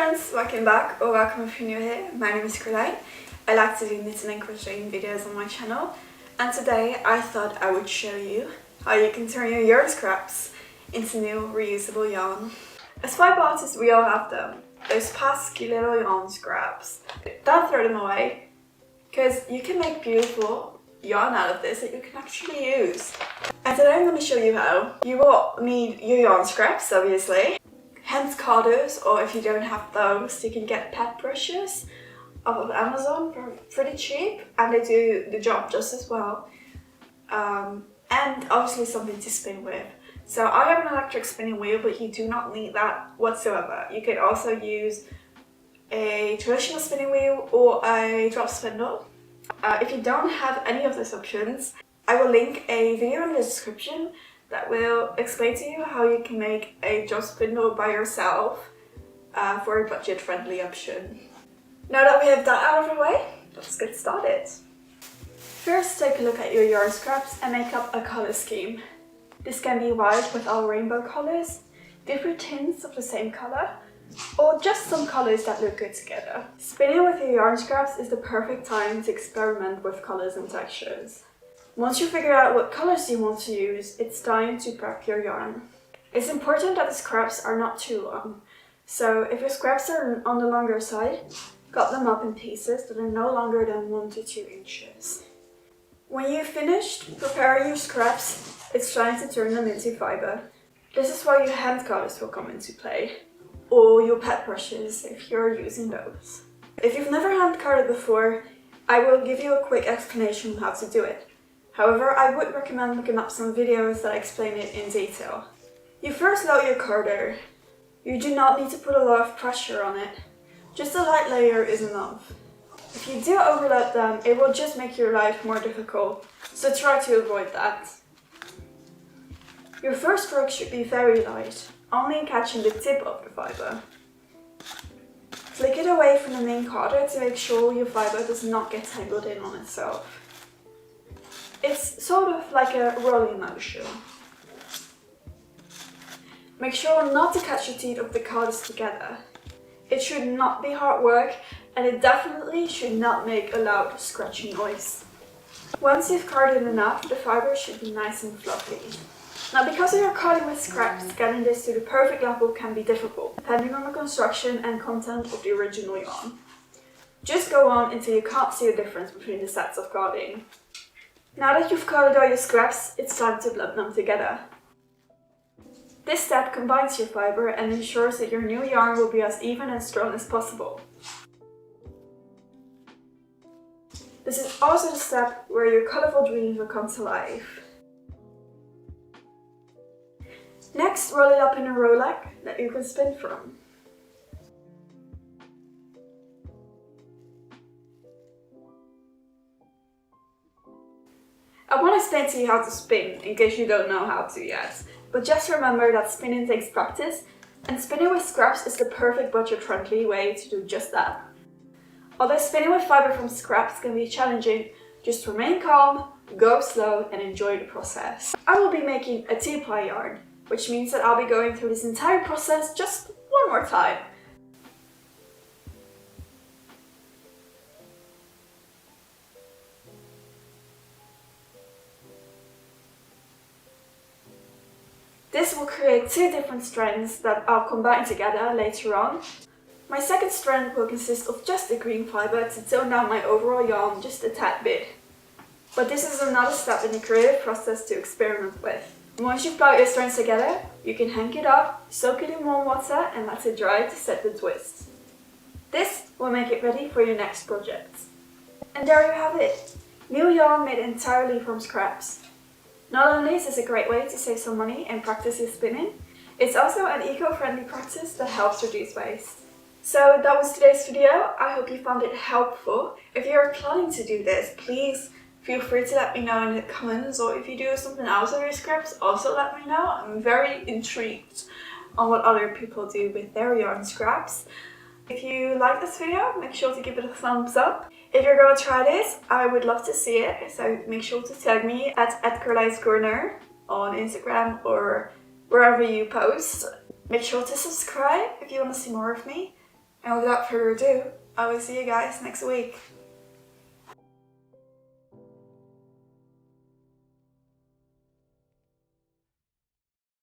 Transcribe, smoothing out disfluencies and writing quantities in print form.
friends, welcome back or welcome if you're new here. My name is Karlijn. I like to do knitting and crocheting videos on my channel, and today I thought I would show you how you can turn your yarn scraps into new reusable yarn. As fiber artists, we all have them, those pesky little yarn scraps. Don't throw them away, because you can make beautiful yarn out of this that you can actually use. And today I'm going to show you how. You will need your yarn scraps, obviously, hand carders, or if you don't have those, you can get pet brushes off of Amazon for pretty cheap, and they do the job just as well. And obviously something to spin with. So I have an electric spinning wheel, but you do not need that whatsoever. You could also use a traditional spinning wheel or a drop spindle. If you don't have any of those options, I will link a video in the description that will explain to you how you can make a drop spindle by yourself for a budget-friendly option. Now that we have that out of the way, let's get started. First, take a look at your yarn scraps and make up a color scheme. This can be white with all rainbow colors, different tints of the same color, or just some colors that look good together. Spinning with your yarn scraps is the perfect time to experiment with colors and textures. Once you figure out what colors you want to use, it's time to prep your yarn. It's important that the scraps are not too long. So if your scraps are on the longer side, cut them up in pieces that are no longer than 1 to 2 inches. When you've finished preparing your scraps, it's time to turn them into fiber. This is where your hand cutters will come into play, or your pet brushes if you're using those. If you've never hand carded before, I will give you a quick explanation on how to do it. However, I would recommend looking up some videos that explain it in detail. You first load your carder. You do not need to put a lot of pressure on it. Just a light layer is enough. If you do overload them, it will just make your life more difficult, so try to avoid that. Your first stroke should be very light, only catching the tip of the fiber. Flick it away from the main carder to make sure your fiber does not get tangled in on itself. It's sort of like a rolling motion. Make sure not to catch the teeth of the carders together. It should not be hard work, and it definitely should not make a loud scratching noise. Once you've carded enough, the fiber should be nice and fluffy. Now, because you're carding with scraps, getting this to the perfect level can be difficult, depending on the construction and content of the original yarn. Just go on until you can't see a difference between the sets of carding. Now that you've carded all your scraps, it's time to blend them together. This step combines your fiber and ensures that your new yarn will be as even and strong as possible. This is also the step where your colourful dreams will come to life. Next, roll it up in a rowlock that you can spin from. I want to explain to you how to spin, in case you don't know how to yet. But just remember that spinning takes practice, and spinning with scraps is the perfect budget-friendly way to do just that. Although spinning with fiber from scraps can be challenging, just remain calm, go slow, and enjoy the process. I will be making a T-ply yarn, which means that I'll be going through this entire process just one more time. This will create 2 different strands that I'll combine together later on. My second strand will consist of just the green fiber to tone down my overall yarn just a tad bit. But this is another step in the creative process to experiment with. Once you've got your strands together, you can hang it up, soak it in warm water and let it dry to set the twist. This will make it ready for your next project. And there you have it! New yarn made entirely from scraps. Not only is this a great way to save some money and practice your spinning, it's also an eco-friendly practice that helps reduce waste. So that was today's video. I hope you found it helpful. If you're planning to do this, please feel free to let me know in the comments, or if you do something else with your scraps, also let me know. I'm very intrigued on what other people do with their yarn scraps. If you like this video, make sure to give it a thumbs up. If you're going to try this, I would love to see it, so make sure to tag me at KarlijnsCorner on Instagram or wherever you post. Make sure to subscribe if you want to see more of me. And without further ado, I will see you guys next week.